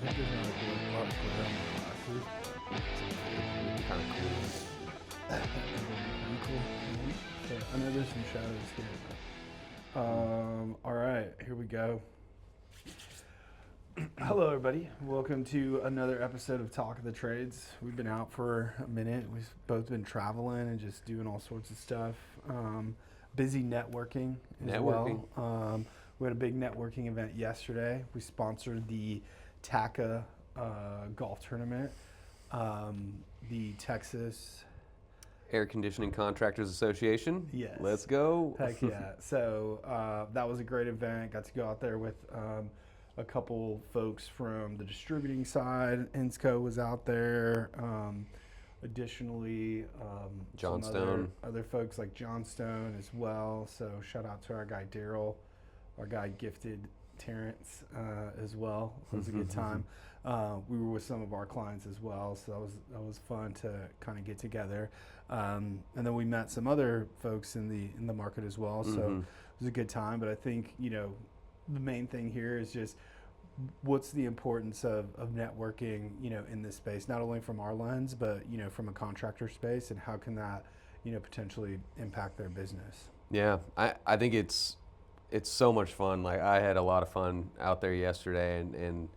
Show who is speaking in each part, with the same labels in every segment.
Speaker 1: think there's not a lot of glare on my glasses.
Speaker 2: Kind of cool.
Speaker 1: Kind of cool. So I know there's some shadows here. All right, here we go. Hello, everybody. Welcome to another episode of Talk of the Trades. We've been out for a minute. We've both been traveling and just doing all sorts of stuff. Busy networking as well. We had a big networking event yesterday. We sponsored the TACCA golf tournament. The Texas
Speaker 2: Air Conditioning Contractors Association.
Speaker 1: Yes.
Speaker 2: Let's go.
Speaker 1: Heck yeah. So that was a great event. Got to go out there with a couple folks from the distributing side. Insco was out there. Additionally,
Speaker 2: Johnstone.
Speaker 1: Other folks like Johnstone as well. So shout out to our guy Daryl, our guy Gifted Terrence as well. It was a good time. We were with some of our clients as well, so that was fun to kind of get together. And then we met some other folks in the market as well. So it was a good time. But I think the main thing here is just what's the importance of networking in this space, not only from our lens, but from a contractor space, and how can that potentially impact their business.
Speaker 2: Yeah, I think it's so much fun. Like, I had a lot of fun out there yesterday, and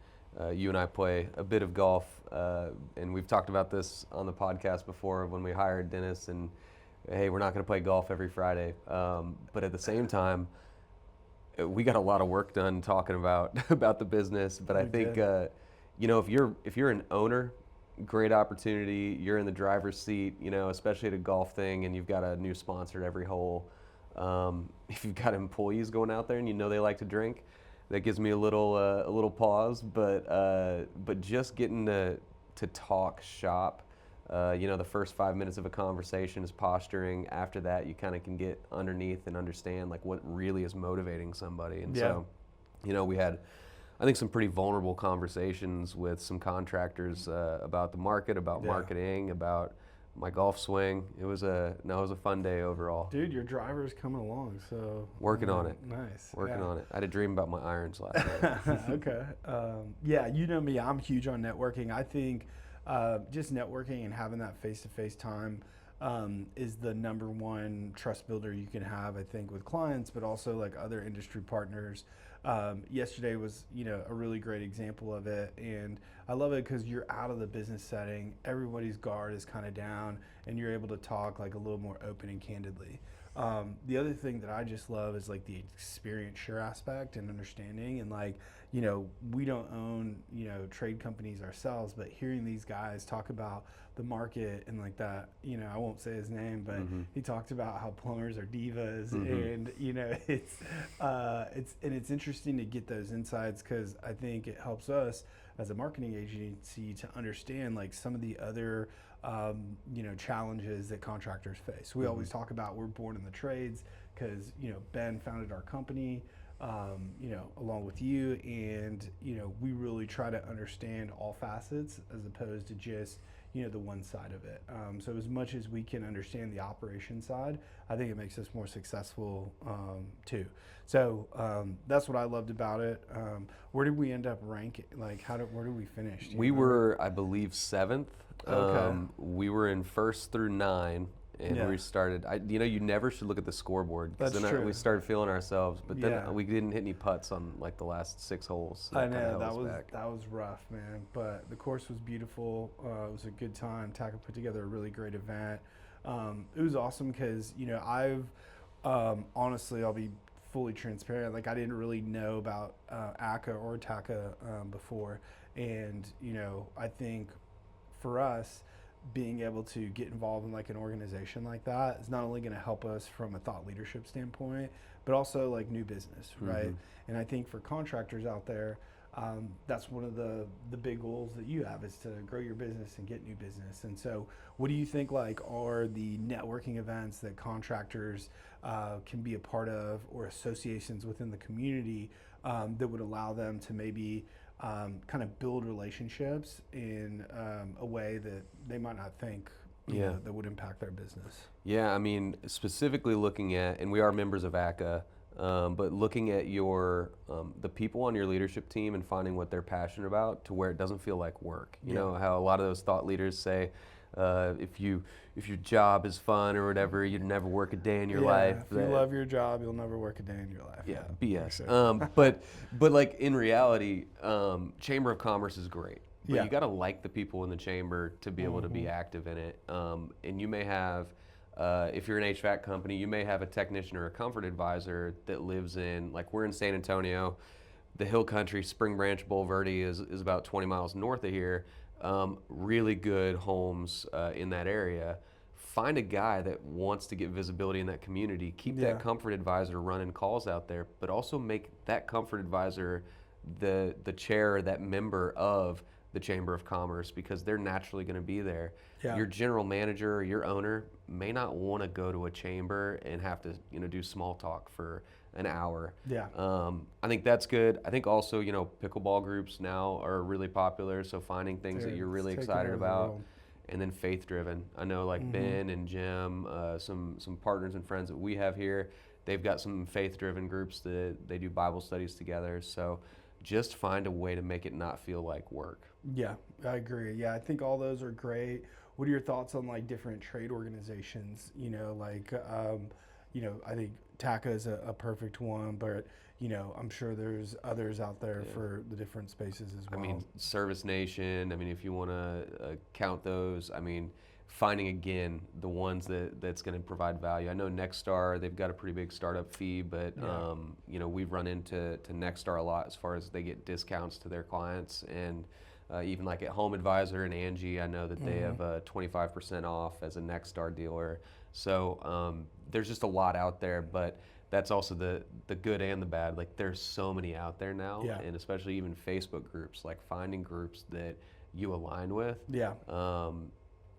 Speaker 2: you and I play a bit of golf, and we've talked about this on the podcast before when we hired Dennis, and hey, we're not going to play golf every Friday, but at the same time, we got a lot of work done talking about the business. But I think if you're an owner, great opportunity. You're in the driver's seat, especially at a golf thing, and you've got a new sponsor at every hole. If you've got employees going out there and they like to drink, that gives me a little pause. But just getting to talk shop, the first 5 minutes of a conversation is posturing. After that, you kind of can get underneath and understand like what really is motivating somebody. And so, we had, I think, some pretty vulnerable conversations with some contractors about the market, about marketing, about my golf swing. It was a fun day overall.
Speaker 1: Dude, your driver's coming along, so
Speaker 2: working on it.
Speaker 1: Nice.
Speaker 2: Working on it. I had a dream about my irons last night.
Speaker 1: Okay. You know me, I'm huge on networking. I think just networking and having that face-to-face time is the number one trust builder you can have, I think, with clients, but also like other industry partners. Yesterday was, a really great example of it, and I love it because you're out of the business setting. Everybody's guard is kind of down, and you're able to talk like a little more open and candidly. The other thing that I just love is like the experience share aspect and understanding, and like, we don't own, trade companies ourselves, but hearing these guys talk about the market and like that, I won't say his name, but he talked about how plumbers are divas, and it's interesting to get those insights, because I think it helps us as a marketing agency to understand like some of the other challenges that contractors face. We always talk about we're born in the trades because Ben founded our company along with you, and we really try to understand all facets as opposed to just the one side of it. So as much as we can understand the operation side, I think it makes us more successful too. So that's what I loved about it. Where did we end up ranking? Like, where did we finish?
Speaker 2: We were, I believe, 7th.
Speaker 1: Okay.
Speaker 2: We were in 1st through 9. And we started, you never should look at the scoreboard, because then we started feeling ourselves, but then we didn't hit any putts on like the last 6 holes. So
Speaker 1: I know, that was rough, man, but the course was beautiful. It was a good time. TACCA put together a really great event. It was awesome because, I've, honestly, I'll be fully transparent, like I didn't really know about ACCA or TACCA before, and, I think for us, being able to get involved in like an organization like that is not only going to help us from a thought leadership standpoint, but also like new business, right? And I think for contractors out there, that's one of the big goals that you have, is to grow your business and get new business. And so what do you think like are the networking events that contractors can be a part of, or associations within the community that would allow them to maybe kind of build relationships in a way that they might not think that would impact their business?
Speaker 2: Yeah, I mean, specifically looking at, and we are members of ACCA, But looking at your the people on your leadership team and finding what they're passionate about to where it doesn't feel like work. You know how a lot of those thought leaders say, if your job is fun or whatever, you'd never work a day in your life.
Speaker 1: If you love your job, you'll never work a day in your life.
Speaker 2: Yeah, BS.
Speaker 1: Sure.
Speaker 2: But like in reality, Chamber of Commerce is great. But
Speaker 1: Yeah.
Speaker 2: you got to like the people in the chamber to be able to be active in it. And you may have, if you're an HVAC company, you may have a technician or a comfort advisor that lives in, like we're in San Antonio, the Hill Country, Spring Branch, Bulverde is about 20 miles north of here. Really good homes in that area. Find a guy that wants to get visibility in that community. Keep that comfort advisor running calls out there, but also make that comfort advisor the chair or that member of the Chamber of Commerce, because they're naturally going to be there.
Speaker 1: Yeah.
Speaker 2: Your general manager or your owner may not want to go to a chamber and have to do small talk for an hour.
Speaker 1: Yeah.
Speaker 2: I think that's good. I think also pickleball groups now are really popular, so finding things that you're really excited about. And then faith driven. I know like Ben and Jim, some partners and friends that we have here, they've got some faith driven groups that they do Bible studies together. So just find a way to make it not feel like work.
Speaker 1: Yeah, I agree. Yeah, I think all those are great. What are your thoughts on like different trade organizations? I think TACCA is a perfect one, but I'm sure there's others out there for the different spaces as well.
Speaker 2: I mean, Service Nation. I mean, if you want to count those, I mean, finding again the ones that's going to provide value. I know Nexstar, they've got a pretty big startup fee, but we've run into Nexstar a lot as far as they get discounts to their clients, and even like at Home Advisor and Angie, I know that they have 25% off as a Nexstar dealer. So there's just a lot out there, but that's also the good and the bad. Like there's so many out there now, and especially even Facebook groups, like finding groups that you align with.
Speaker 1: Yeah.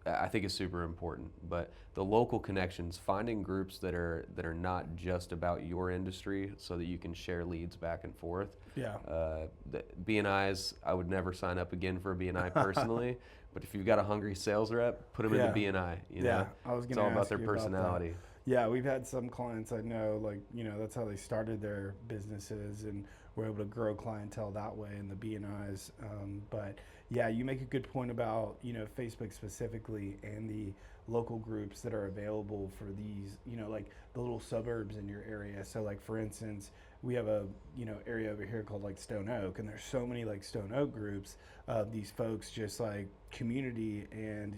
Speaker 2: I think is super important. But the local connections, finding groups that are not just about your industry, so that you can share leads back and forth.
Speaker 1: Yeah.
Speaker 2: The BNIs, I would never sign up again for a BNI personally. But if you've got a hungry sales rep, put them in the BNI.
Speaker 1: I was going to
Speaker 2: it's all about their personality.
Speaker 1: Yeah, we've had some clients I know, like, that's how they started their businesses and were able to grow clientele that way in the BNIs. But yeah, you make a good point about, Facebook specifically and the local groups that are available for these, like the little suburbs in your area. So like, for instance, we have a, area over here called like Stone Oak, and there's so many like Stone Oak groups of these folks just like community, and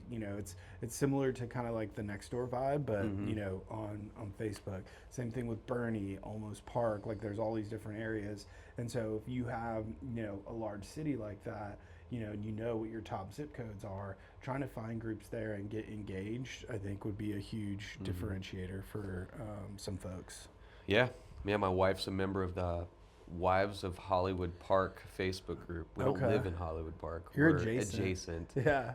Speaker 1: it's similar to kind of like the Nextdoor vibe, but on Facebook. Same thing with Bernie, Almost Park, like there's all these different areas. And so if you have a large city like that, and what your top zip codes are, trying to find groups there and get engaged, I think would be a huge differentiator for some folks.
Speaker 2: Yeah, my wife's a member of the Wives of Hollywood Park Facebook group. We don't live in Hollywood Park.
Speaker 1: You're
Speaker 2: We're
Speaker 1: adjacent.
Speaker 2: Yeah.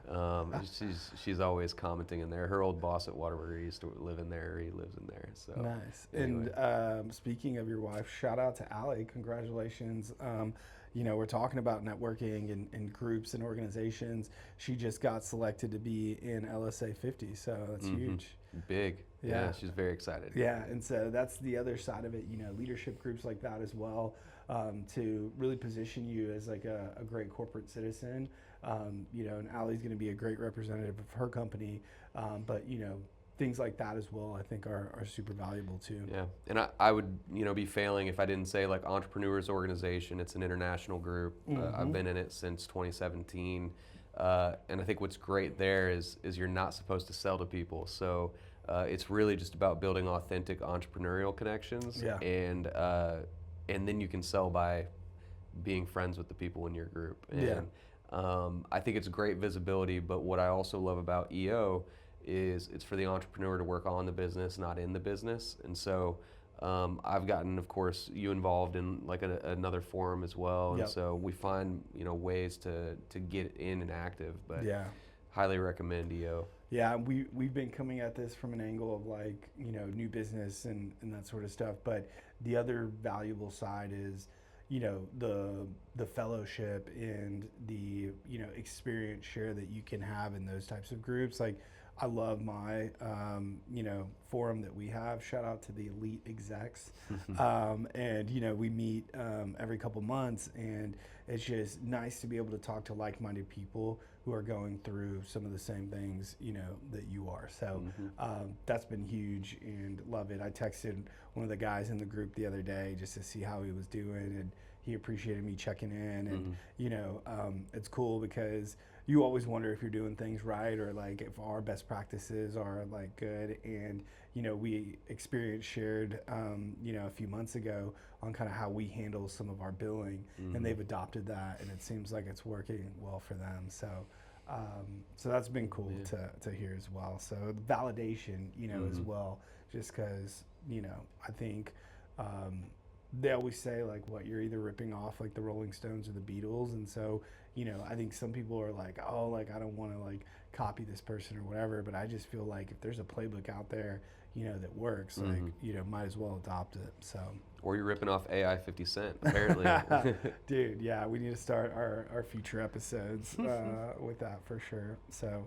Speaker 2: She's always commenting in there. Her old boss at Waterbury used to live in there. He lives in there. So
Speaker 1: nice.
Speaker 2: Anyway.
Speaker 1: And speaking of your wife, shout out to Allie. Congratulations. We're talking about networking and groups and organizations. She just got selected to be in LSA 50, so that's huge.
Speaker 2: Big. Yeah, she's very excited.
Speaker 1: Yeah, and so that's the other side of it, leadership groups like that as well, to really position you as like a great corporate citizen. And Allie's going to be a great representative of her company, but things like that as well, I think are super valuable too.
Speaker 2: Yeah, and I would be failing if I didn't say like Entrepreneurs Organization. It's an international group. I've been in it since 2017, and I think what's great there is you're not supposed to sell to people. So it's really just about building authentic entrepreneurial connections. Yeah. And then you can sell by being friends with the people in your group. And I think it's great visibility. But what I also love about EO is it's for the entrepreneur to work on the business, not in the business. And so I've gotten, of course, you involved in like another forum as well. And so we find, ways to get in and active, but highly recommend EO.
Speaker 1: Yeah, we've been coming at this from an angle of like, new business and that sort of stuff. But the other valuable side is, the fellowship and the, experience share that you can have in those types of groups. Like, I love my, forum that we have. Shout out to the elite execs. And, we meet every couple months, and it's just nice to be able to talk to like-minded people who are going through some of the same things, that you are. So that's been huge and love it. I texted one of the guys in the group the other day just to see how he was doing, and he appreciated me checking in. And, it's cool because you always wonder if you're doing things right, or like if our best practices are like good. And we shared a few months ago on kind of how we handle some of our billing, and they've adopted that, and it seems like it's working well for them. So that's been cool to hear as well. So validation, as well, just because I think they always say like, what, you're either ripping off like the Rolling Stones or the Beatles. And so I think some people are like, oh, like I don't want to like copy this person or whatever, but I just feel like if there's a playbook out there that works, like might as well adopt it. So,
Speaker 2: or you're ripping off AI 50 Cent apparently.
Speaker 1: Dude, yeah, we need to start our future episodes with that for sure. So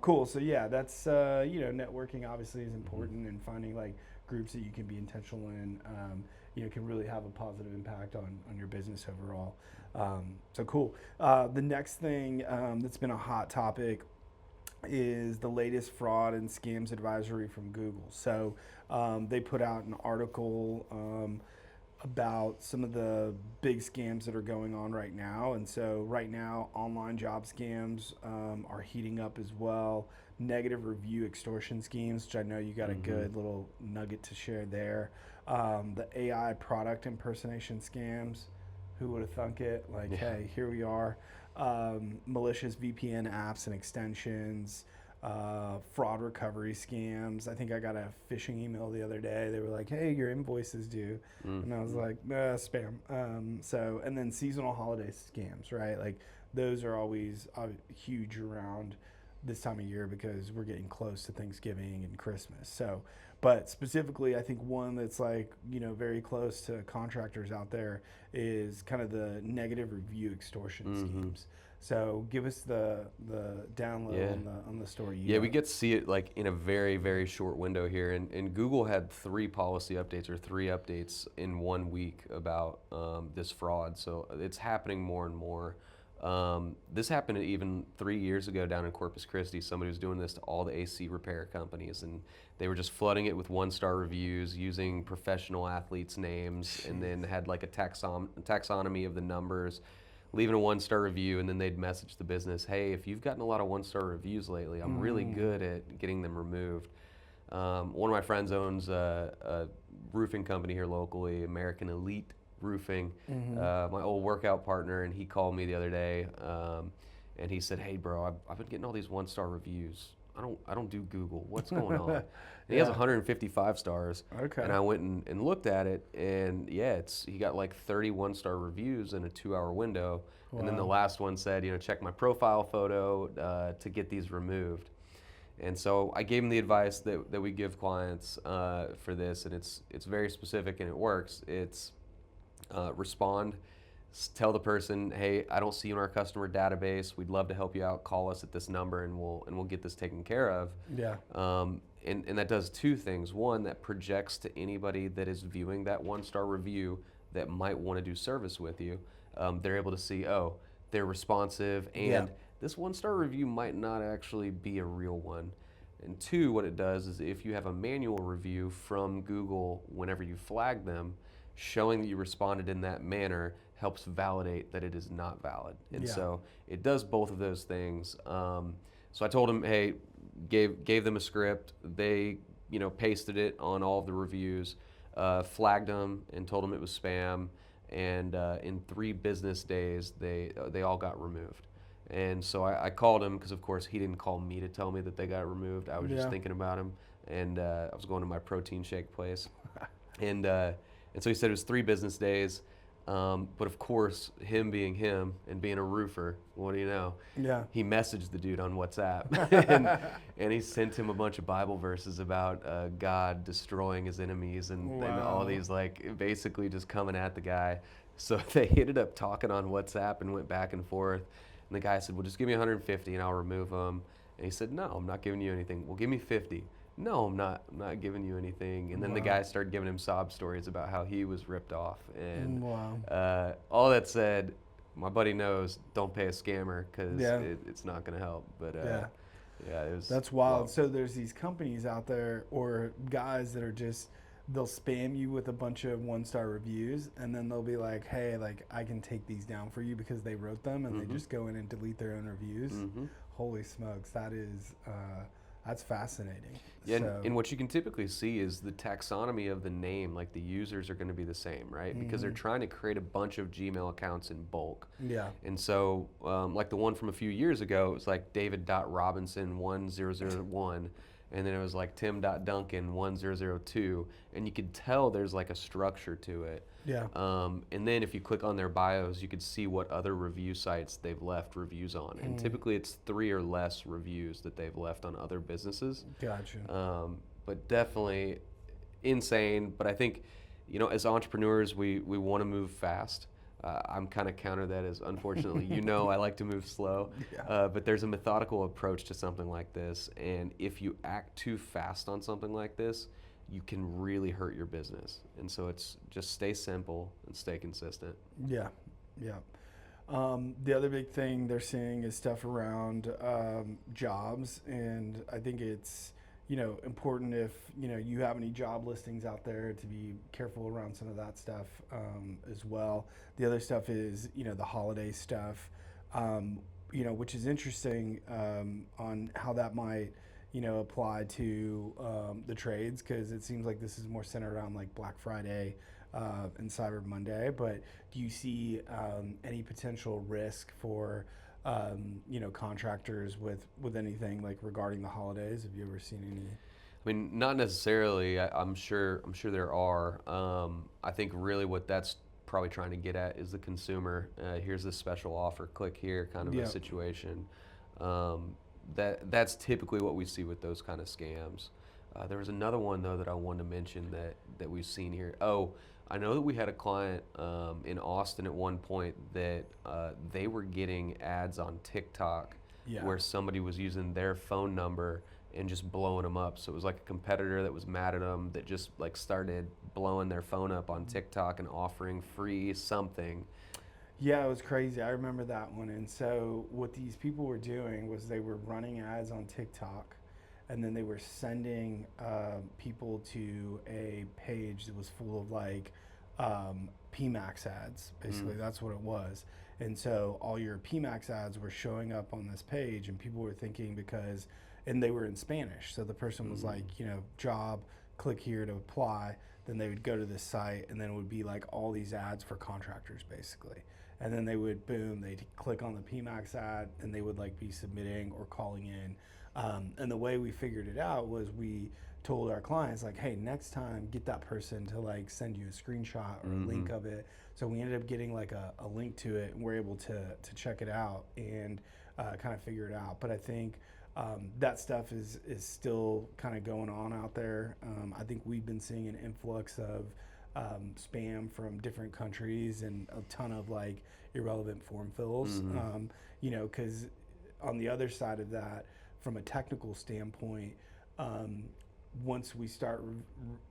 Speaker 1: cool. So yeah, that's networking obviously is important, and finding like groups that you can be intentional in can really have a positive impact on your business overall. So cool. The next thing that's been a hot topic is the latest fraud and scams advisory from Google. So they put out an article about some of the big scams that are going on right now. And so right now, online job scams are heating up as well. Negative review extortion schemes, which I know you got a good little nugget to share there. The AI product impersonation scams, who would have thunk it? Like, hey, here we are. Malicious VPN apps and extensions, fraud recovery scams. I think I got a phishing email the other day. They were like, hey, your invoice is due. And I was like, spam. And then seasonal holiday scams, right? Like those are always huge around this time of year because we're getting close to Thanksgiving and Christmas. So, but specifically, I think one that's like, very close to contractors out there is kind of the negative review extortion schemes. So give us the download on the story.
Speaker 2: We get to see it like in a very, very short window here. And Google had 3 policy updates or 3 updates in 1 week about this fraud. So it's happening more and more. This happened even 3 years ago down in Corpus Christi. Somebody was doing this to all the AC repair companies, and they were just flooding it with 1-star reviews using professional athletes' names. And then had like a taxonomy of the numbers, leaving a 1-star review, and then they'd message the business, hey, if you've gotten a lot of 1-star reviews lately, I'm really good at getting them removed. One of my friends owns a roofing company here locally, American Elite Roofing, my old workout partner, and he called me the other day, and he said, hey bro, I've been getting all these 1-star reviews. I don't do Google. What's going on? And he has 155 stars. Okay. And I went and looked at it, and he got like 30 1-star reviews in a 2-hour window. Wow. And then the last one said, check my profile photo to get these removed. And so I gave him the advice that we give clients for this, and it's very specific and it works. It's respond. Tell the person, hey, I don't see you in our customer database. We'd love to help you out. Call us at this number, and we'll get this taken care of. Yeah. And that does 2 things. One, that projects to anybody that is viewing that 1-star review that might want to do service with you. They're able to see, oh, they're responsive, and this 1-star review might not actually be a real one. And 2, what it does is if you have a manual review from Google, whenever you flag them, showing that you responded in that manner helps validate that it is not valid. And so it does both of those things. So I told him, hey, gave them a script. They, pasted it on all of the reviews, flagged them and told them it was spam. And in 3 business days, they all got removed. And so I called him because, of course, he didn't call me to tell me that they got removed. I was just thinking about him. And I was going to my protein shake place. And so he said it was 3 business days. But of course, him being him and being a roofer, what do you know? Yeah. He messaged the dude on WhatsApp, and he sent him a bunch of Bible verses about God destroying his enemies and all these, like, basically just coming at the guy. So they ended up talking on WhatsApp and went back and forth. And the guy said, well, just give me 150 and I'll remove them. And he said, no, I'm not giving you anything. Well, give me 50. No, I'm not giving you anything. And then the
Speaker 1: Wow.
Speaker 2: guy started giving him sob stories about how he was ripped off. And
Speaker 1: Wow.
Speaker 2: all that said, my buddy knows don't pay a scammer because
Speaker 1: Yeah.
Speaker 2: it's not going to help. But
Speaker 1: Yeah.
Speaker 2: yeah, it was
Speaker 1: That's wild. So there's these companies out there or guys that are just, they'll spam you with a bunch of 1-star reviews, and then they'll be like, hey, like I can take these down for you because they wrote them, and they just go in and delete their own reviews. Holy smokes, that is that's fascinating.
Speaker 2: Yeah,
Speaker 1: So,
Speaker 2: and what you can typically see is the taxonomy of the name, like the users are going to be the same, right? Because they're trying to create a bunch of Gmail accounts in bulk.
Speaker 1: yeah.
Speaker 2: And so, like the one from a few years ago, it was like David.Robinson1001, and then it was like Tim.Duncan1002, and you could tell there's like a structure to it.
Speaker 1: Yeah.
Speaker 2: And then if you click on their bios, you could see what other review sites they've left reviews on. And typically it's 3 or less reviews that they've left on other businesses.
Speaker 1: Gotcha.
Speaker 2: But definitely insane. But I think, you know, as entrepreneurs, we want to move fast. I'm kind of counter that as, unfortunately, you know, I like to move slow.
Speaker 1: Yeah.
Speaker 2: But there's a methodical approach to something like this. And if you act too fast on something like this, you can really hurt your business. And so it's just stay simple and stay consistent.
Speaker 1: Yeah. Yeah. The other big thing they're seeing is stuff around jobs, and I think it's, you know, important if, you know, you have any job listings out there to be careful around some of that stuff as well. The other stuff is, you know, the holiday stuff, you know, which is interesting on how that might, you know, apply to the trades, because it seems like this is more centered around like Black Friday and Cyber Monday. But do you see any potential risk for you know, contractors with anything like regarding the holidays? Have you ever seen any?
Speaker 2: I mean, not necessarily. I'm sure there are. I think really what that's probably trying to get at is the consumer. Here's this special offer. Click here, kind of a situation. That's typically what we see with those kind of scams. There was another one though that I wanted to mention that we've seen here. Oh, I know that we had a client in Austin at one point that they were getting ads on TikTok where somebody was using their phone number and just blowing them up. So it was like a competitor that was mad at them that just like started blowing their phone up on TikTok and offering free something.
Speaker 1: Yeah, it was crazy. I remember that one. And so what these people were doing was they were running ads on TikTok, and then they were sending people to a page that was full of like PMAX ads. Basically, that's what it was. And so all your PMAX ads were showing up on this page, and people were thinking because, and they were in Spanish. So the person was like, you know, job, click here to apply. Then they would go to this site, and then it would be like all these ads for contractors, basically. And then they would, boom, they'd click on the PMAX ad, and they would like be submitting or calling in. And the way we figured it out was we told our clients like, hey, next time get that person to like send you a screenshot or a link of it. So we ended up getting like a link to it, and we're able to check it out and kind of figure it out. But I think that stuff is still kind of going on out there. I think we've been seeing an influx of spam from different countries and a ton of like irrelevant form fills. You know, because on the other side of that, from a technical standpoint, once we start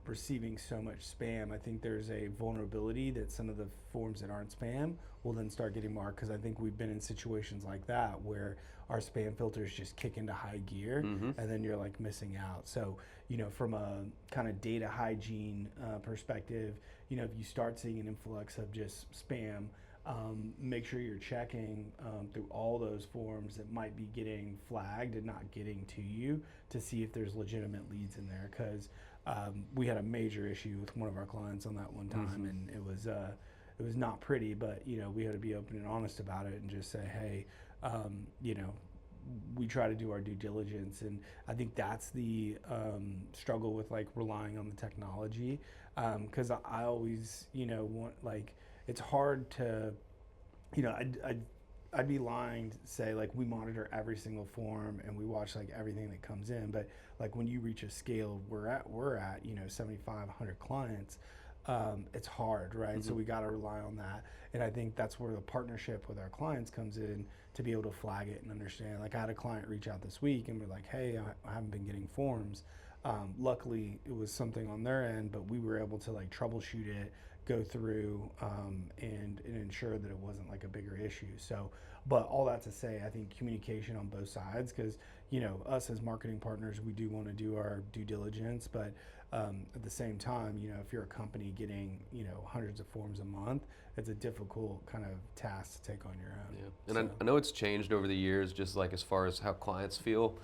Speaker 1: receiving so much spam, I think there's a vulnerability that some of the forms that aren't spam will then start getting marked, because I think we've been in situations like that where our spam filters just kick into high gear, and then you're like missing out. So, you know, from a kind of data hygiene perspective, you know, if you start seeing an influx of just spam, make sure you're checking through all those forms that might be getting flagged and not getting to you, to see if there's legitimate leads in there. Because we had a major issue with one of our clients on that one time, and it was not pretty, but you know, we had to be open and honest about it and just say, hey, you know, we try to do our due diligence. And I think that's the struggle with like relying on the technology, because I always, you know, want, like, it's hard to, you know, I'd be lying to say like we monitor every single form and we watch like everything that comes in, but like when you reach a scale we're at, you know, 75, 100 clients, it's hard, right? So we got to rely on that. And I think that's where the partnership with our clients comes in, to be able to flag it and understand. Like, I had a client reach out this week and be like, hey, I haven't been getting forms. Luckily, it was something on their end, but we were able to like troubleshoot it, go through, and ensure that it wasn't like a bigger issue. So, but all that to say, I think communication on both sides, because us as marketing partners, we do want to do our due diligence, but at the same time, if you're a company getting hundreds of forms a month, it's a difficult kind of task to take on your own.
Speaker 2: Yeah. And I know it's changed over the years, just like as far as how clients feel.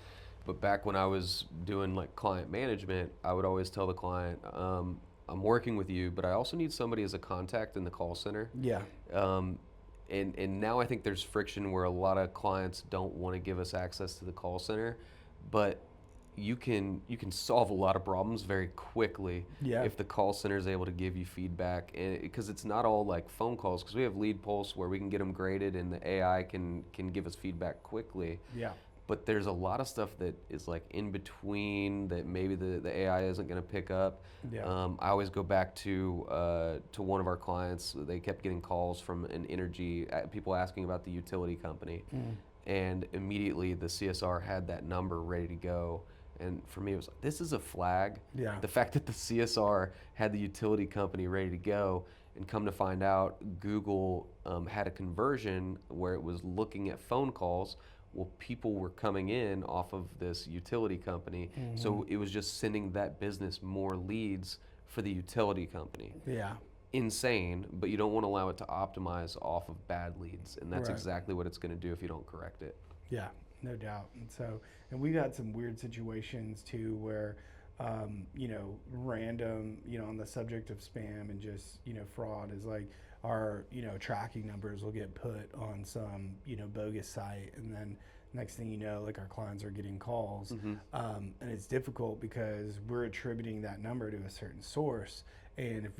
Speaker 2: But back when I was doing like client management, I would always tell the client, I'm working with you, but I also need somebody as a contact in the call center.
Speaker 1: Yeah.
Speaker 2: And now I think there's friction where a lot of clients don't want to give us access to the call center, but you can solve a lot of problems very quickly if the call center is able to give you feedback, and because it's not all like phone calls, because we have Lead Pulse where we can get them graded and the AI can give us feedback quickly.
Speaker 1: Yeah.
Speaker 2: But there's a lot of stuff that is like in between that maybe the AI isn't going to pick up.
Speaker 1: Yeah.
Speaker 2: I always go back to one of our clients. They kept getting calls from an energy, people asking about the utility company. And immediately the CSR had that number ready to go. And for me, it was like, this is a flag.
Speaker 1: Yeah.
Speaker 2: The fact that the CSR had the utility company ready to go, and come to find out, Google had a conversion where it was looking at phone calls. Well, people were coming in off of this utility company, so it was just sending that business more leads for the utility company.
Speaker 1: Yeah.
Speaker 2: Insane, but you don't want to allow it to optimize off of bad leads, and that's
Speaker 1: Right.
Speaker 2: exactly what it's going to do if you don't correct it.
Speaker 1: Yeah, no doubt. And we've had some weird situations too where, random, on the subject of spam and just, fraud is like our, tracking numbers will get put on some, bogus site. And then next thing you know, like our clients are getting calls. And it's difficult because we're attributing that number to a certain source. And if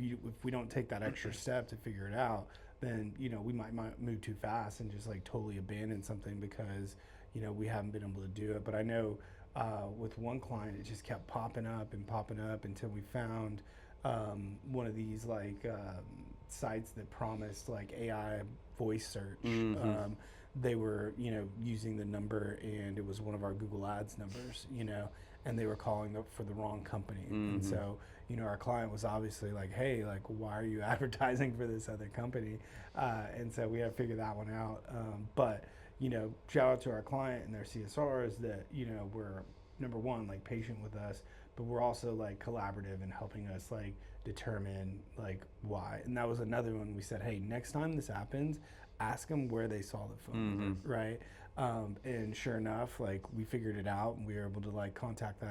Speaker 1: we don't take that extra step to figure it out, then, we might move too fast and just like totally abandon something because, we haven't been able to do it. But I know with one client, it just kept popping up until we found one of these like sites that promised like AI voice search. They were, using the number, and it was one of our Google Ads numbers, and they were calling up for the wrong company. And so, our client was obviously like, hey, like, why are you advertising for this other company? And so we had to figure that one out. But, shout out to our client and their CSRs that, were, number one, like patient with us, but we're also like collaborative in helping us like determine like why. And that was another one. We said, hey, next time this happens, ask them where they saw the phone number, right? And sure enough, like we figured it out, and we were able to like contact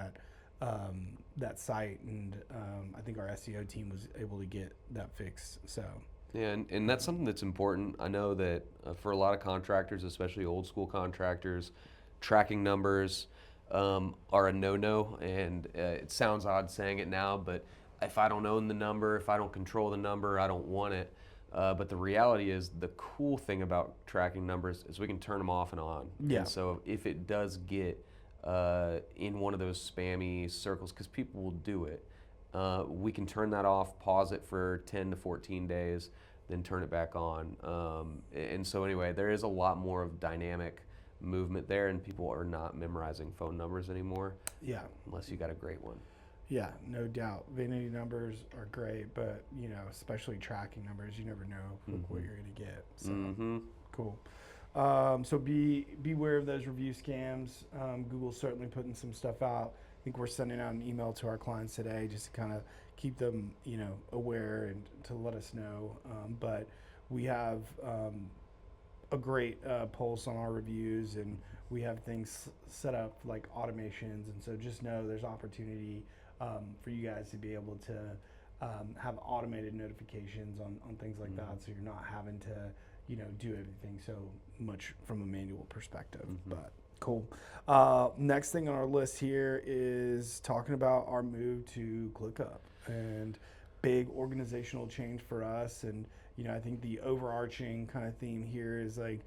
Speaker 1: that site, and I think our SEO team was able to get that fixed. So
Speaker 2: yeah, and that's something that's important. I know that for a lot of contractors, especially old school contractors, tracking numbers are a no-no, and it sounds odd saying it now, but if I don't own the number, if I don't control the number, I don't want it. But the reality is, the cool thing about tracking numbers is we can turn them off and on.
Speaker 1: Yeah.
Speaker 2: And so if it does get in one of those spammy circles, because people will do it, we can turn that off, pause it for 10 to 14 days, then turn it back on. And so anyway, there is a lot more of dynamic movement there, and people are not memorizing phone numbers anymore.
Speaker 1: Yeah.
Speaker 2: Unless you got a great one.
Speaker 1: Yeah, no doubt. Vanity numbers are great, but especially tracking numbers, you never know what you're gonna get. So cool. So beware of those review scams. Google's certainly putting some stuff out. I think we're sending out an email to our clients today just to kind of keep them, aware and to let us know. But we have a great pulse on our reviews, and we have things set up like automations, and so just know there's opportunity for you guys to be able to have automated notifications on things like that, so you're not having to do everything so much from a manual perspective. But cool. Next thing on our list here is talking about our move to ClickUp, and big organizational change for us. And I think the overarching kind of theme here is like,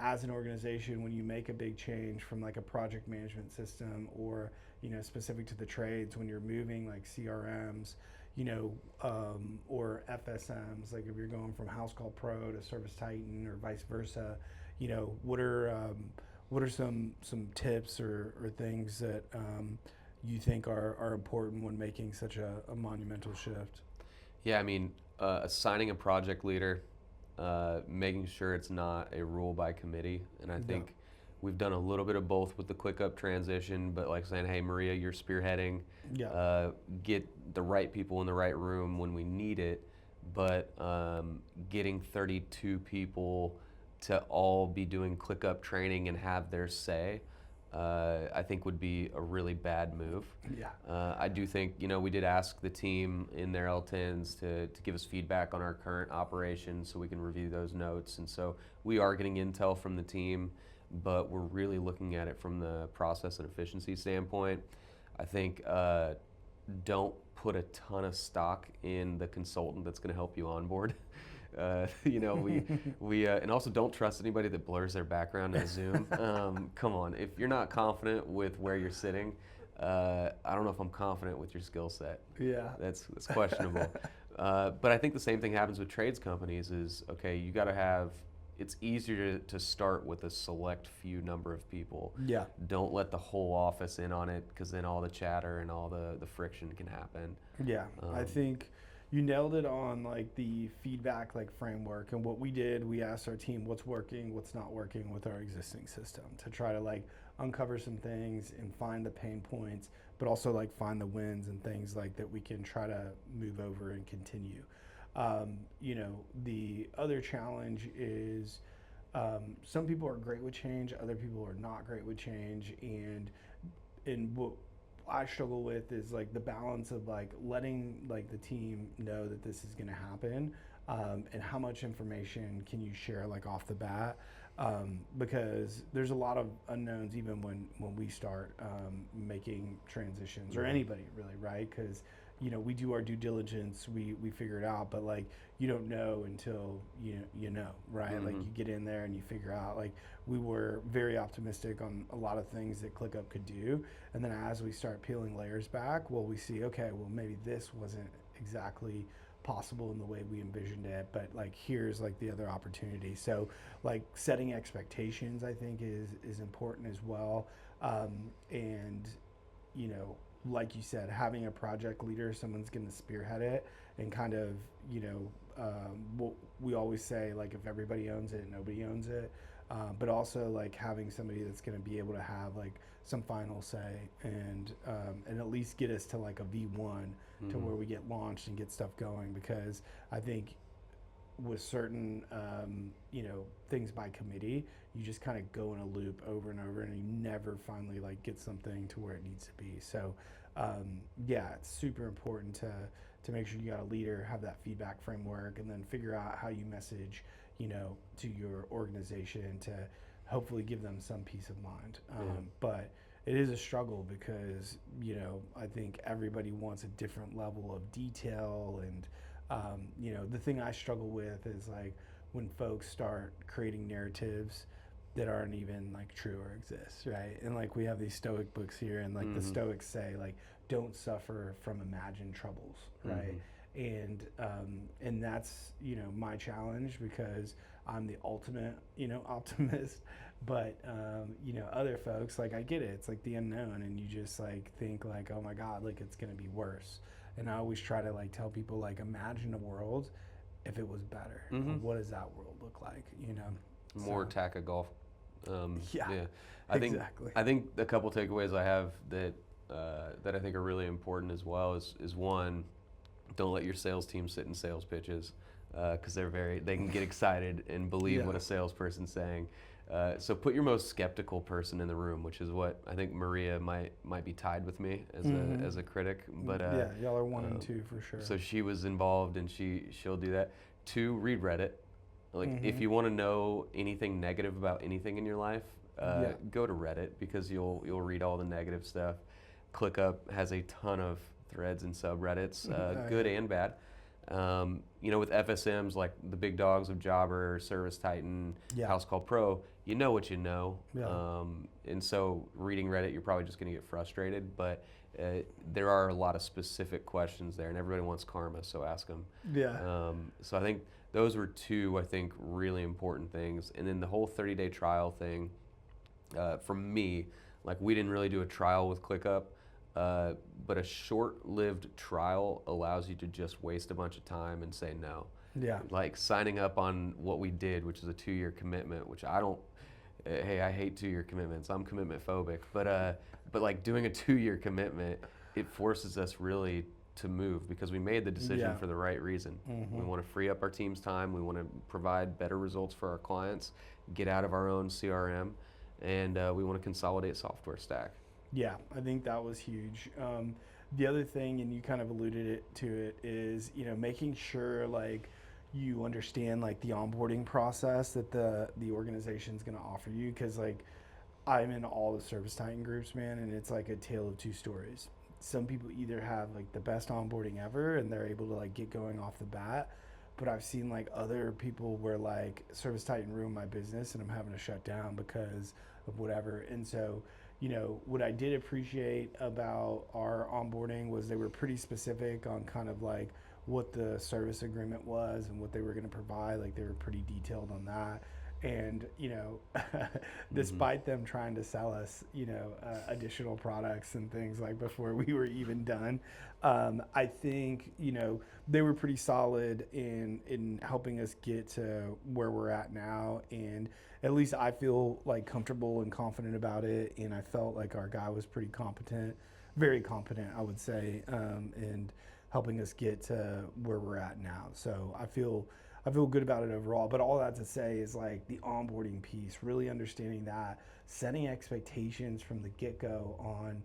Speaker 1: as an organization, when you make a big change from like a project management system or specific to the trades, when you're moving like CRMs, or FSMs, like if you're going from House Call Pro to Service Titan or vice versa, what are some tips or things that you think are important when making such a monumental shift?
Speaker 2: Yeah, I mean, assigning a project leader, making sure it's not a rule by committee, and I think we've done a little bit of both with the ClickUp transition, but like saying, hey, Maria, you're spearheading. Get the right people in the right room when we need it, but getting 32 people to all be doing ClickUp training and have their say, I think would be a really bad move. I do think, we did ask the team in their L10s to give us feedback on our current operations so we can review those notes. And so we are getting intel from the team, but we're really looking at it from the process and efficiency standpoint. I think don't put a ton of stock in the consultant that's going to help you onboard. And also don't trust anybody that blurs their background in Zoom. Come on, if you're not confident with where you're sitting, I don't know if I'm confident with your skill set. That's questionable. But I think the same thing happens with trades companies is, okay, you got to have, it's easier to start with a select few number of people. Don't let the whole office in on it, because then all the chatter and all the friction can happen.
Speaker 1: I think you nailed it on like the feedback framework. And what we did, we asked our team what's working, what's not working with our existing system, to try to uncover some things and find the pain points, but also find the wins and things that we can try to move over and continue. The other challenge is some people are great with change, other people are not great with change, and what I struggle with is the balance of letting the team know that this is going to happen, and how much information can you share off the bat, because there's a lot of unknowns even when we start making transitions, or anybody really, right? Because we do our due diligence, we figure it out, but you don't know until you know, right? You get in there and you figure out. We were very optimistic on a lot of things that ClickUp could do, and then as we start peeling layers back, we see, okay, well maybe this wasn't exactly possible in the way we envisioned it, but here's the other opportunity. So setting expectations, I think, is important as well, and like you said, having a project leader, someone's going to spearhead it, and kind of, what we always say, if everybody owns it, nobody owns it, but also having somebody that's going to be able to have some final say, and at least get us to a V1 to where we get launched and get stuff going, because I think with certain things by committee, you just kind of go in a loop over and over, and you never finally get something to where it needs to be. So it's super important to make sure you got a leader, have that feedback framework, and then figure out how you message to your organization to hopefully give them some peace of mind. But it is a struggle, because I think everybody wants a different level of detail, and the thing I struggle with is when folks start creating narratives that aren't even true or exist, right? And we have these Stoic books here, and the Stoics say don't suffer from imagined troubles, right? And that's my challenge, because I'm the ultimate optimist, but other folks, I get it, it's the unknown, and you just think oh my god, it's gonna be worse. And I always try to tell people imagine a world if it was better. What does that world look like?
Speaker 2: More TACCA golf.
Speaker 1: Exactly.
Speaker 2: I think a couple takeaways I have that I think are really important as well is one, don't let your sales team sit in sales pitches, because they can get excited and believe what a salesperson's saying. So put your most skeptical person in the room, which is what I think Maria might be tied with me as a critic. But
Speaker 1: y'all are 1 and 2 for sure.
Speaker 2: So she was involved, and she'll do that. 2, read Reddit. If you want to know anything negative about anything in your life, go to Reddit, because you'll read all the negative stuff. ClickUp has a ton of threads and subreddits, good and bad. With FSMs like the big dogs of Jobber, Service Titan, House Call Pro, you know what you know. And so reading Reddit, you're probably just going to get frustrated. But there are a lot of specific questions there, and everybody wants karma, so ask them.
Speaker 1: Yeah.
Speaker 2: So I think those were two, really important things. And then the whole 30-day trial thing, for me, like we didn't really do a trial with ClickUp, but a short-lived trial allows you to just waste a bunch of time and say no.
Speaker 1: Yeah.
Speaker 2: Like signing up on what we did, which is a 2-year commitment, which I don't, hey, I hate 2-year commitments. I'm commitment phobic, but like doing a 2-year commitment, it forces us really to move because we made the decision for the right reason. We want to free up our team's time. We want to provide better results for our clients, get out of our own CRM, and we want to consolidate software stack.
Speaker 1: Yeah, I think that was huge. The other thing, and you kind of alluded to it, is making sure like you understand like the onboarding process that the organization's going to offer you, because like I'm in all the Service Titan groups, man, and it's like a tale of two stories. Some people either have like the best onboarding ever and they're able to like get going off the bat, but I've seen like other people where like Service Titan ruined my business and I'm having to shut down because of whatever. And so what I did appreciate about our onboarding was they were pretty specific on kind of like what the service agreement was and what they were going to provide. Like they were pretty detailed on that. And, despite them trying to sell us, additional products and things like before we were even done, I think, they were pretty solid in helping us get to where we're at now. And at least I feel like comfortable and confident about it. And I felt like our guy was pretty competent, very competent, I would say, and helping us get to where we're at now. So I feel good about it overall. But all that to say is like the onboarding piece, really understanding that, setting expectations from the get-go on,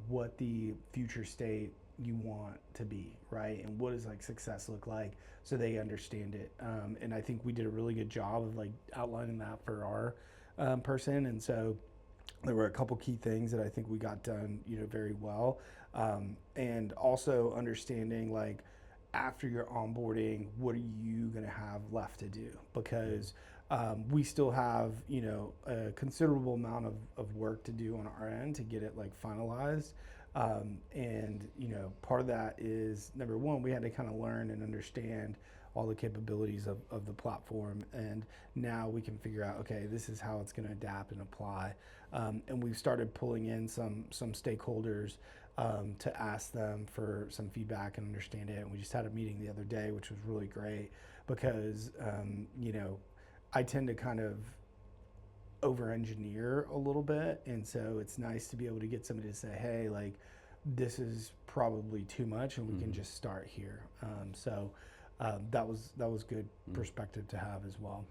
Speaker 1: what the future state you want to be, right? And what does like success look like, so they understand it. And I think we did a really good job of like outlining that for our person. And so there were a couple key things that I think we got done, very well. And also understanding like, after your onboarding, what are you going to have left to do? Because we still have, a considerable amount of work to do on our end to get it like finalized. And, part of that is, number one, we had to kind of learn and understand all the capabilities of the platform. And now we can figure out, okay, this is how it's going to adapt and apply. And we've started pulling in some stakeholders to ask them for some feedback and understand it. And we just had a meeting the other day, which was really great because, I tend to kind of over-engineer a little bit. And so it's nice to be able to get somebody to say, hey, like, this is probably too much and we can just start here. So that was good perspective to have as well.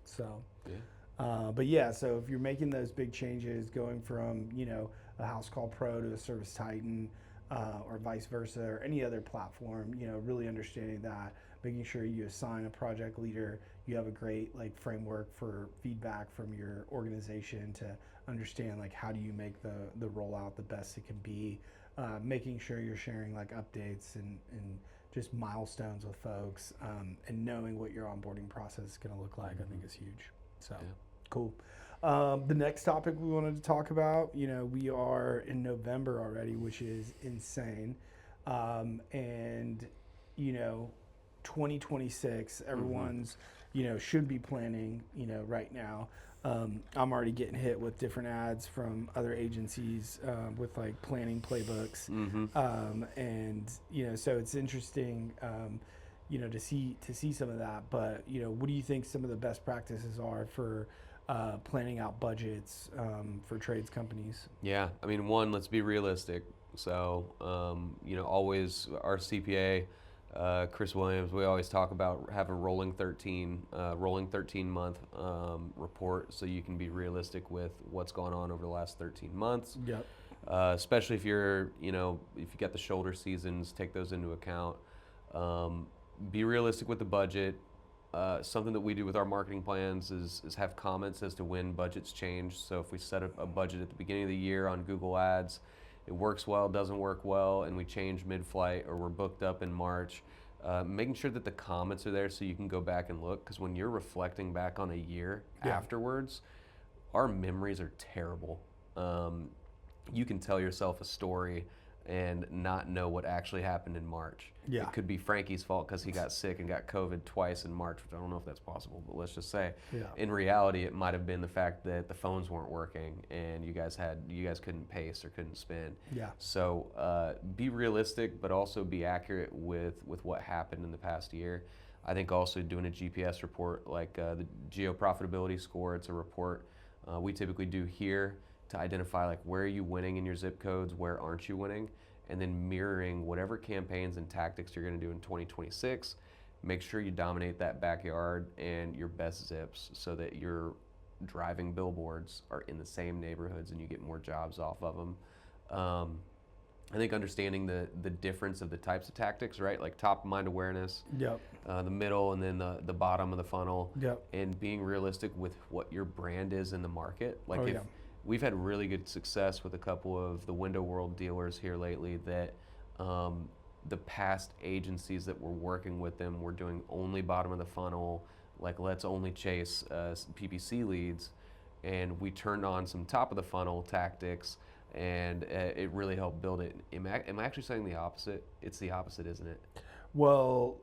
Speaker 1: So, but yeah, so if you're making those big changes, going from, a House Call Pro to a Service Titan, or vice versa, or any other platform, really understanding that, making sure you assign a project leader, you have a great like framework for feedback from your organization to understand like how do you make the rollout the best it can be, making sure you're sharing like updates and just milestones with folks, and knowing what your onboarding process is going to look like, I think is huge. So cool. The next topic we wanted to talk about, we are in November already, which is insane. And 2026, everyone's, should be planning, right now. I'm already getting hit with different ads from other agencies, with like planning playbooks. And, so it's interesting, to see some of that. But, what do you think some of the best practices are for planning out budgets for trades companies?
Speaker 2: Yeah, I mean, one, let's be realistic. So, always our CPA, Chris Williams, we always talk about have a rolling 13 month report, so you can be realistic with what's going on over the last 13 months.
Speaker 1: Yep.
Speaker 2: Especially if you're, if you get the shoulder seasons, take those into account. Be realistic with the budget. Something that we do with our marketing plans is have comments as to when budgets change. So if we set up a budget at the beginning of the year on Google Ads, it works well, doesn't work well, and we change mid-flight or we're booked up in March, making sure that the comments are there so you can go back and look. Because when you're reflecting back on a year afterwards, our memories are terrible. You can tell yourself a story and not know what actually happened in March.
Speaker 1: Yeah.
Speaker 2: It could be Frankie's fault because he got sick and got COVID twice in March, which I don't know if that's possible, but let's just say.
Speaker 1: Yeah.
Speaker 2: In reality, it might have been the fact that the phones weren't working and you guys couldn't pace or couldn't spin.
Speaker 1: Yeah.
Speaker 2: So be realistic, but also be accurate with what happened in the past year. I think also doing a GPS report like the Geo Profitability Score, it's a report we typically do here to identify like where are you winning in your zip codes, where aren't you winning, and then mirroring whatever campaigns and tactics you're going to do in 2026. Make sure you dominate that backyard and your best zips so that your driving billboards are in the same neighborhoods and you get more jobs off of them. I think understanding the difference of the types of tactics, right? Like top of mind awareness,
Speaker 1: Yep.
Speaker 2: the middle, and then the bottom of the funnel.
Speaker 1: Yep.
Speaker 2: And being realistic with what your brand is in the market. Like
Speaker 1: Yeah.
Speaker 2: We've had really good success with a couple of the Window World dealers here lately that the past agencies that were working with them were doing only bottom of the funnel, like let's only chase PPC leads. And we turned on some top of the funnel tactics, and it really helped build it. Am I actually saying the opposite? It's the opposite, isn't it?
Speaker 1: Well,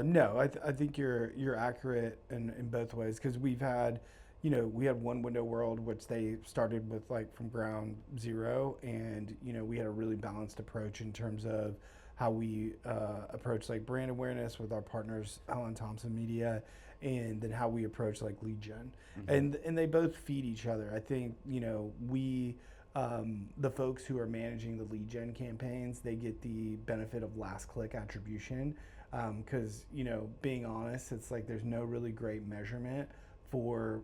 Speaker 1: no, I think you're accurate in both ways, because we've had, we had one Window World, which they started with like from ground zero, and we had a really balanced approach in terms of how we approach like brand awareness with our partners, Allen Thompson Media, and then how we approach like lead gen, and they both feed each other. I think we. The folks who are managing the lead gen campaigns, they get the benefit of last click attribution, because being honest, it's like there's no really great measurement for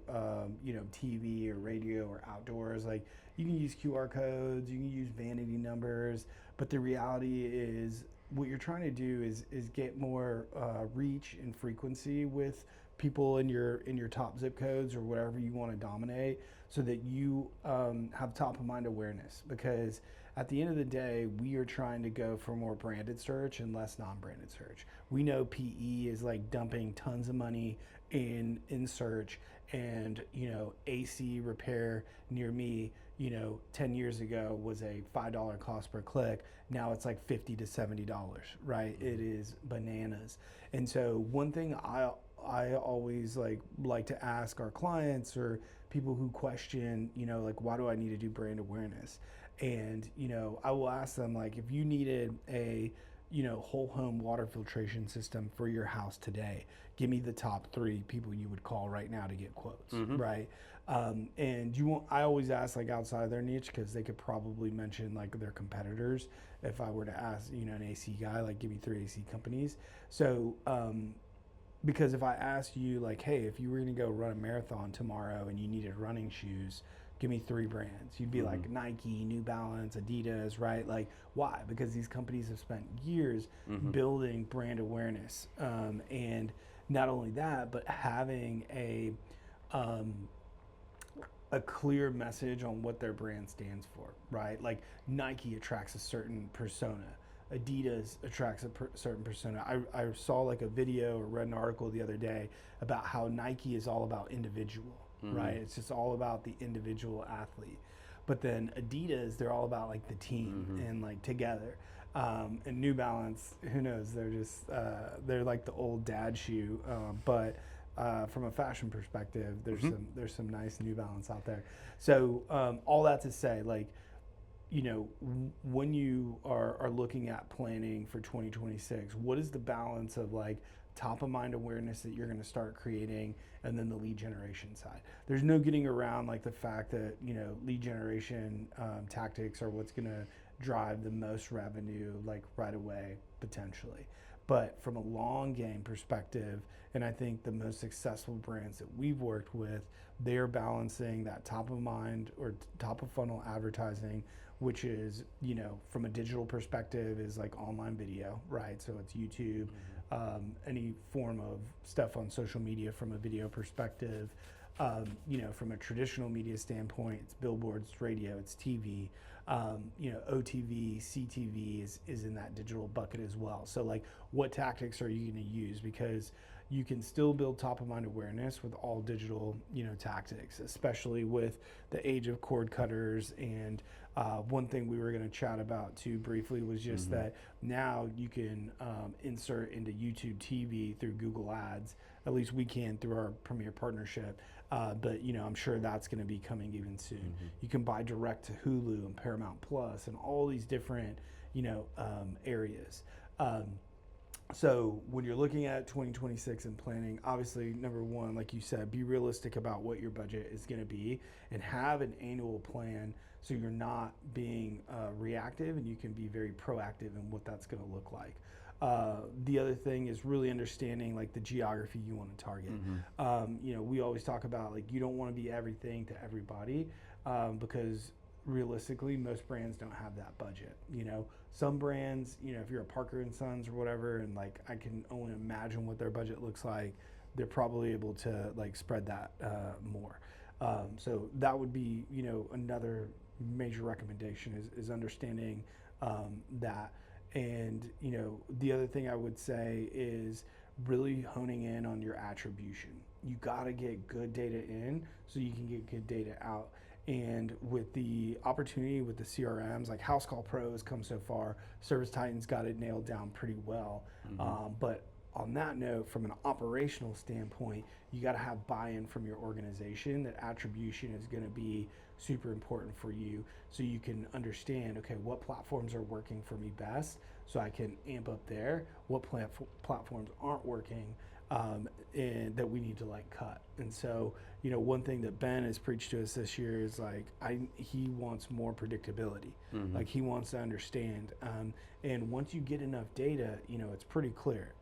Speaker 1: TV or radio or outdoors. Like you can use QR codes, you can use vanity numbers, but the reality is what you're trying to do is get more reach and frequency with people in your top zip codes or whatever you want to dominate, so that you have top of mind awareness. Because at the end of the day, we are trying to go for more branded search and less non-branded search. We know PE is like dumping tons of money in search, and AC repair near me 10 years ago was a $5 cost per click. Now it's like $50 to $70, right? It is bananas. And so one thing I always like to ask our clients or people who question, like, why do I need to do brand awareness? And, I will ask them, like, if you needed a, whole home water filtration system for your house today, give me the top 3 people you would call right now to get quotes, right? And I always ask like outside their niche, because they could probably mention like their competitors. If I were to ask, an AC guy, like give me 3 AC companies. So, because if I asked you like, hey, if you were gonna go run a marathon tomorrow and you needed running shoes, give me 3 brands. You'd be like Nike, New Balance, Adidas, right? Like, why? Because these companies have spent years building brand awareness. And not only that, but having a clear message on what their brand stands for, right? Like Nike attracts a certain persona. Adidas attracts a certain persona. I saw like a video or read an article the other day about how Nike is all about individual, right? It's just all about the individual athlete. But then Adidas, they're all about like the team and like together. And New Balance, who knows? They're just they're like the old dad shoe. But from a fashion perspective, there's some nice New Balance out there. So all that to say, like, when you are looking at planning for 2026, what is the balance of like top of mind awareness that you're going to start creating, and then the lead generation side? There's no getting around like the fact that lead generation tactics are what's going to drive the most revenue like right away potentially. But from a long game perspective, and I think the most successful brands that we've worked with, they're balancing that top of mind or top of funnel advertising, which is, from a digital perspective, is like online video, right? So it's YouTube, any form of stuff on social media from a video perspective. From a traditional media standpoint, it's billboards, it's radio, it's TV. OTV, CTV is in that digital bucket as well. So like, what tactics are you going to use? Because, you can still build top of mind awareness with all digital, tactics, especially with the age of cord cutters. And one thing we were going to chat about too briefly was just that now you can insert into YouTube TV through Google Ads. At least we can through our Premier partnership. But I'm sure that's going to be coming even soon. You can buy direct to Hulu and Paramount Plus and all these different, areas. So when you're looking at 2026 and planning, obviously, number one, like you said, be realistic about what your budget is going to be and have an annual plan so you're not being reactive and you can be very proactive in what that's going to look like. The other thing is really understanding like the geography you want to target. We always talk about like you don't want to be everything to everybody because realistically most brands don't have that budget. Some brands, if you're a Parker and Sons or whatever, and like I can only imagine what their budget looks like, they're probably able to like spread that more. So that would be another major recommendation is understanding that. And the other thing I would say is really honing in on your attribution. You got to get good data in so you can get good data out. And with the opportunity with the CRMs, like House Call Pro has come so far, Service Titan's got it nailed down pretty well. But on that note, from an operational standpoint, you got to have buy-in from your organization that attribution is going to be super important for you so you can understand, okay, what platforms are working for me best so I can amp up there, what platforms aren't working and that we need to like cut. And so, one thing that Ben has preached to us this year is like, he wants more predictability. Like he wants to understand. And once you get enough data, it's pretty clear.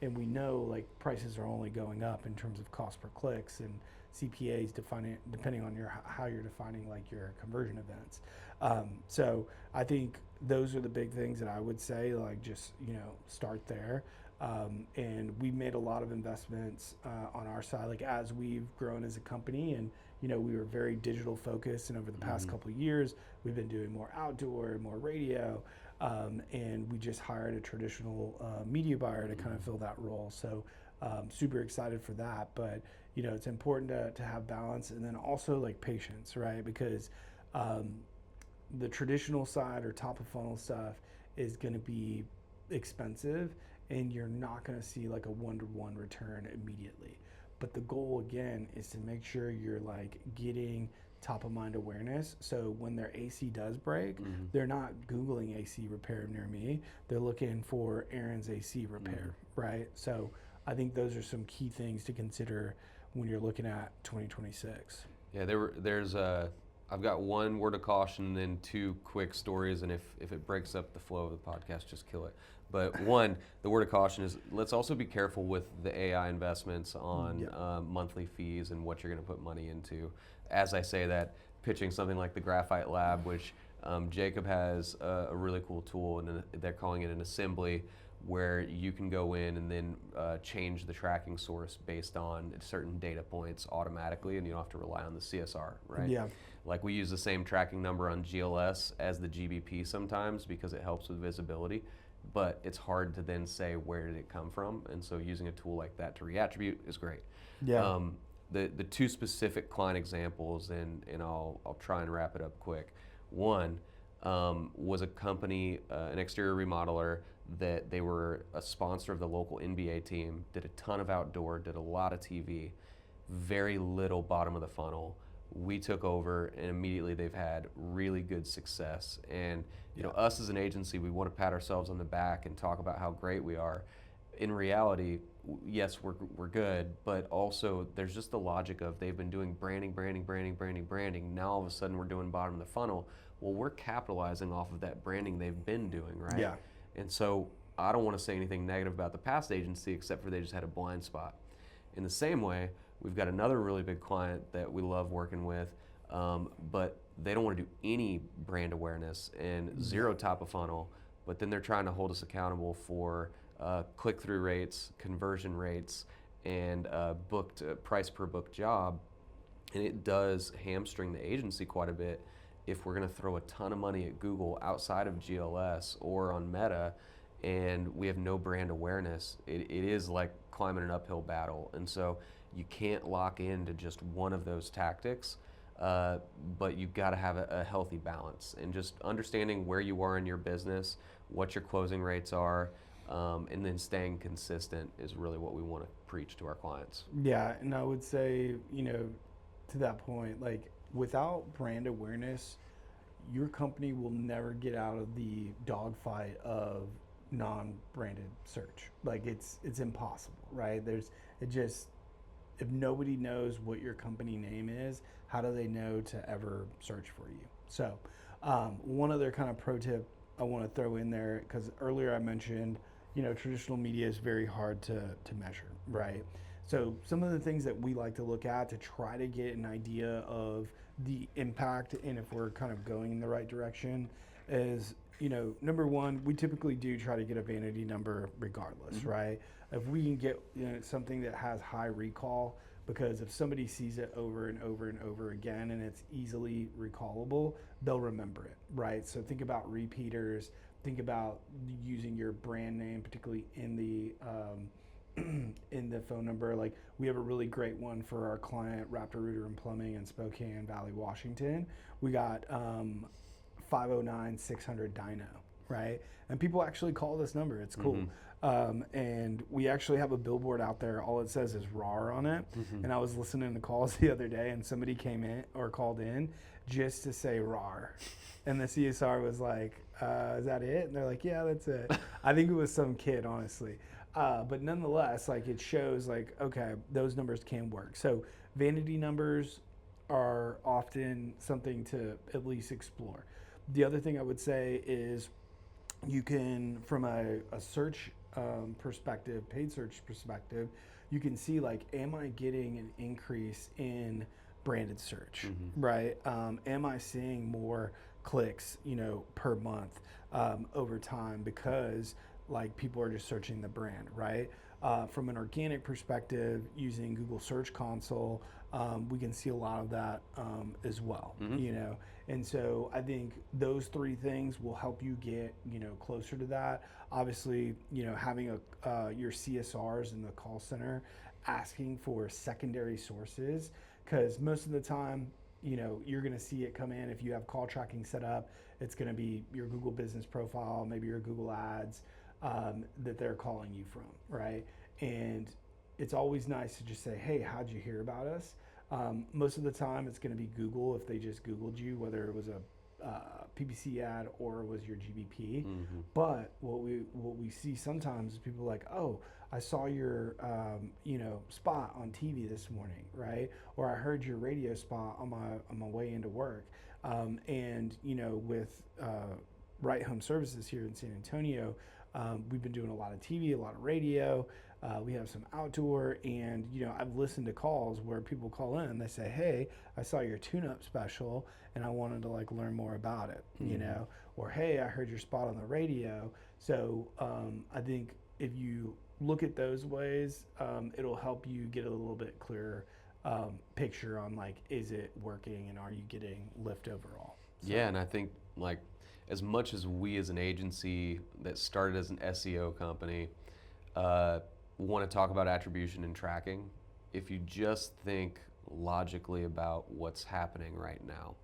Speaker 1: And we know like prices are only going up in terms of cost per clicks and CPAs depending on how you're defining like your conversion events. So I think those are the big things that I would say, like just, start there. And we've made a lot of investments on our side, like as we've grown as a company and, we were very digital focused, and over the past couple of years, we've been doing more outdoor, more radio, and we just hired a traditional media buyer to kind of fill that role. So super excited for that, but it's important to have balance and then also like patience, right? Because the traditional side or top of funnel stuff is going to be expensive and you're not going to see like a one-to-one return immediately. But the goal again is to make sure you're like getting top of mind awareness. So when their AC does break, they're not Googling AC repair near me. They're looking for Aaron's AC repair, right? So I think those are some key things to consider when you're looking at 2026.
Speaker 2: Yeah, I've got one word of caution and then two quick stories, and if it breaks up the flow of the podcast, just kill it. But one, the word of caution is let's also be careful with the AI investments on monthly fees and what you're going to put money into. As I say that, pitching something like the Graphite Lab, which Jacob has a really cool tool, and they're calling it an assembly, where you can go in and then change the tracking source based on certain data points automatically, and you don't have to rely on the CSR, right?
Speaker 1: Yeah.
Speaker 2: Like we use the same tracking number on GLS as the GBP sometimes because it helps with visibility, but it's hard to then say where did it come from, and so using a tool like that to reattribute is great.
Speaker 1: Yeah.
Speaker 2: The two specific client examples, and I'll try and wrap it up quick. One was a company, an exterior remodeler, that they were a sponsor of the local NBA team, did a ton of outdoor, did a lot of TV, very little bottom of the funnel. We took over and immediately they've had really good success. And us as an agency, we want to pat ourselves on the back and talk about how great we are. In reality, yes, we're good, but also there's just the logic of they've been doing branding. Now all of a sudden we're doing bottom of the funnel. Well, we're capitalizing off of that branding they've been doing, right?
Speaker 1: Yeah.
Speaker 2: And so I don't want to say anything negative about the past agency except for they just had a blind spot. In the same way, we've got another really big client that we love working with, but they don't want to do any brand awareness and zero top of funnel, but then they're trying to hold us accountable for click-through rates, conversion rates, and booked price per booked job. And it does hamstring the agency quite a bit if we're going to throw a ton of money at Google outside of GLS or on Meta and we have no brand awareness, it is like climbing an uphill battle. And so you can't lock into just one of those tactics, but you've got to have a healthy balance, and just understanding where you are in your business, what your closing rates are, and then staying consistent is really what we want to preach to our clients.
Speaker 1: Yeah, and I would say, to that point, like without brand awareness, your company will never get out of the dogfight of non-branded search. Like it's impossible, right? If nobody knows what your company name is, how do they know to ever search for you? So one other kind of pro tip I want to throw in there, because earlier I mentioned, traditional media is very hard to measure, right? So some of the things that we like to look at to try to get an idea of the impact and if we're kind of going in the right direction is, number one, we typically do try to get a vanity number regardless, right? If we can get something that has high recall, because if somebody sees it over and over and over again and it's easily recallable, they'll remember it, right? So think about repeaters, think about using your brand name, particularly in the in the phone number. Like we have a really great one for our client, Raptor Rooter and Plumbing in Spokane Valley, Washington. We got 509-600 Dino, right? And people actually call this number. It's cool. And we actually have a billboard out there. All it says is RAR on it. And I was listening to calls the other day, and somebody came in or called in just to say RAR. And the CSR was like, is that it? And they're like, yeah, that's it. I think it was some kid, honestly. But nonetheless, like it shows like, okay, those numbers can work. So vanity numbers are often something to at least explore. The other thing I would say is you can, from a search perspective, paid search perspective, you can see like, am I getting an increase in branded search, right? Am I seeing more clicks, per month over time because like people are just searching the brand, right? From an organic perspective, using Google Search Console, we can see a lot of that as well, And so I think those three things will help you get, closer to that. Obviously, having your CSRs in the call center, asking for secondary sources, because most of the time, you're going to see it come in. If you have call tracking set up, it's going to be your Google business profile, maybe your Google ads that they're calling you from, right? And it's always nice to just say, hey, how'd you hear about us? Most of the time it's going to be Google if they just Googled you, whether it was a PPC ad or it was your GBP. But what we see sometimes is people like, oh, I saw your spot on TV this morning, right? Or I heard your radio spot on my way into work. And with Right Home Services here in San Antonio, we've been doing a lot of TV, a lot of radio. We have some outdoor, and I've listened to calls where people call in and they say, hey, I saw your tune-up special and I wanted to like learn more about it, or hey, I heard your spot on the radio. So I think if you look at those ways, it'll help you get a little bit clearer picture on like, is it working and are you getting lift overall? So.
Speaker 2: Yeah, and I think like as much as we as an agency that started as an SEO company want to talk about attribution and tracking, if you just think logically about what's happening right now,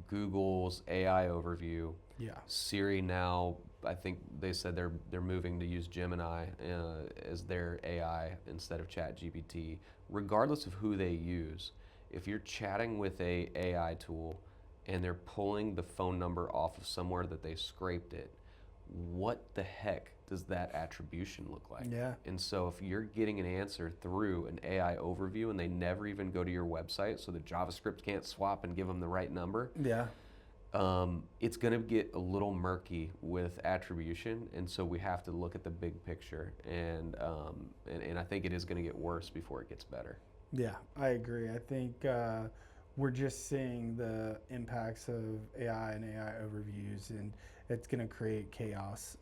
Speaker 2: Google's AI overview, Siri now, I think they said they're moving to use Gemini as their AI instead of ChatGPT. Regardless of who they use, if you're chatting with a AI tool and they're pulling the phone number off of somewhere that they scraped it, what the heck does that attribution look like?
Speaker 1: Yeah.
Speaker 2: And so if you're getting an answer through an AI overview and they never even go to your website, so the JavaScript can't swap and give them the right number, it's going to get a little murky with attribution. And so we have to look at the big picture, and I think it is going to get worse before it gets better.
Speaker 1: Yeah, I agree. I think we're just seeing the impacts of AI and AI overviews, and it's going to create chaos.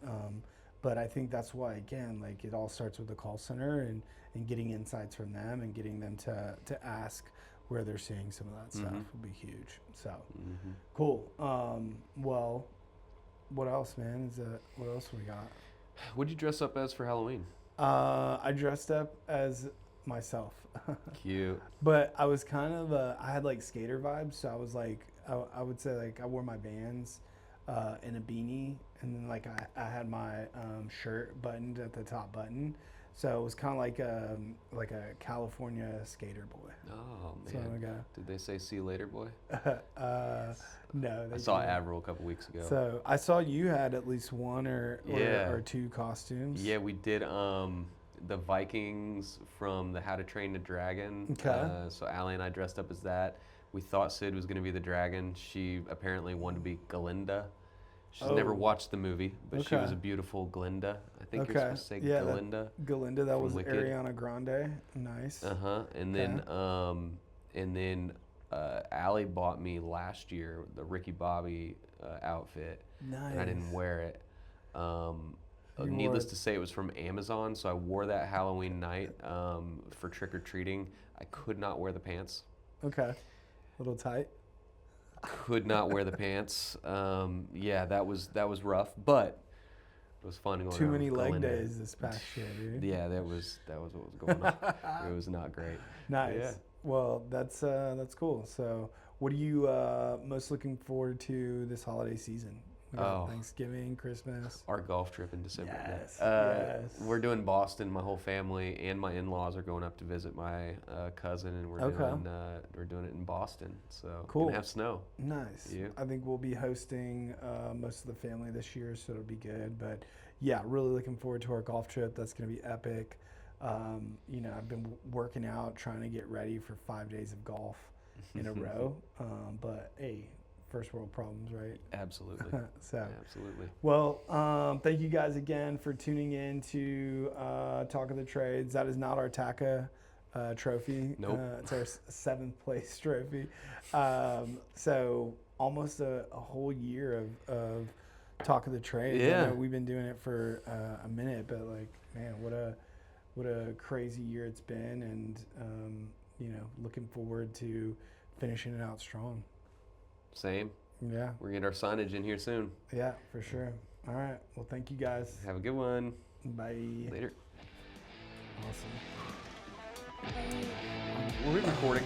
Speaker 1: But I think that's why, again, like it all starts with the call center and getting insights from them and getting them to ask where they're seeing some of that stuff will be huge. So cool. Well, what else, man? What else we got?
Speaker 2: What'd you dress up as for Halloween?
Speaker 1: I dressed up as myself.
Speaker 2: Cute.
Speaker 1: But I was kind of I had like skater vibes, so I was like I would say like I wore my Vans and a beanie, and then like I had my shirt buttoned at the top button, so it was kind of like a California skater boy.
Speaker 2: Oh
Speaker 1: So
Speaker 2: man.
Speaker 1: I got,
Speaker 2: Did they say "see you later, boy"?
Speaker 1: no, they
Speaker 2: I saw
Speaker 1: didn't.
Speaker 2: Avril a couple weeks ago.
Speaker 1: So I saw you had at least one
Speaker 2: Yeah.
Speaker 1: or two costumes.
Speaker 2: Yeah, we did the Vikings from the How to Train a Dragon.
Speaker 1: Okay.
Speaker 2: So Allie and I dressed up as that. We thought Sid was going to be the dragon. She apparently wanted to be Glinda. She's never
Speaker 1: Oh.
Speaker 2: watched the movie, but she
Speaker 1: Okay.
Speaker 2: was a beautiful Glinda. I think you're
Speaker 1: Okay.
Speaker 2: supposed to say
Speaker 1: Yeah,
Speaker 2: Glinda.
Speaker 1: Galinda, that
Speaker 2: From
Speaker 1: was
Speaker 2: Wicked.
Speaker 1: Ariana Grande. Nice.
Speaker 2: And then Allie bought me last year the Ricky Bobby outfit,
Speaker 1: Nice.
Speaker 2: and I didn't wear it.
Speaker 1: You
Speaker 2: Needless
Speaker 1: wore-
Speaker 2: to say, it was from Amazon, so I wore that Halloween night for trick or treating. I could not wear the pants.
Speaker 1: Okay. Little tight.
Speaker 2: Could not wear the pants. Yeah, that was rough, but it was fun going
Speaker 1: Too
Speaker 2: around
Speaker 1: many
Speaker 2: with
Speaker 1: leg
Speaker 2: Glinda.
Speaker 1: days this past year, dude.
Speaker 2: Yeah, that was what was going on. It was not great.
Speaker 1: Nice.
Speaker 2: Yeah.
Speaker 1: Well, that's cool. So, what are you most looking forward to this holiday season? We got
Speaker 2: Oh.
Speaker 1: Thanksgiving, Christmas.
Speaker 2: Our golf trip in December.
Speaker 1: Yes,
Speaker 2: Yeah.
Speaker 1: yes.
Speaker 2: We're doing Boston. My whole family and my in-laws are going up to visit my cousin, and we're doing it in Boston. So
Speaker 1: Cool.
Speaker 2: gonna have snow.
Speaker 1: Nice.
Speaker 2: You?
Speaker 1: I think we'll be hosting most of the family this year, so it'll be good. But yeah, really looking forward to our golf trip. That's going to be epic. I've been working out, trying to get ready for 5 days of golf in a row. But hey, first world problems, right?
Speaker 2: Absolutely.
Speaker 1: So,
Speaker 2: Absolutely.
Speaker 1: well, thank you guys again for tuning in to Talk of the Trades. That is not our TACCA trophy.
Speaker 2: Nope.
Speaker 1: It's our 7th place trophy. So almost a whole year of Talk of the Trades.
Speaker 2: Yeah.
Speaker 1: I know we've been doing it for a minute, but like, man, what a crazy year it's been, and looking forward to finishing it out strong.
Speaker 2: Same.
Speaker 1: Yeah.
Speaker 2: We're gonna get our signage in here soon.
Speaker 1: Yeah, for sure. All right. Well, thank you guys.
Speaker 2: Have a good one.
Speaker 1: Bye.
Speaker 2: Later.
Speaker 1: Awesome.
Speaker 2: Were we recording?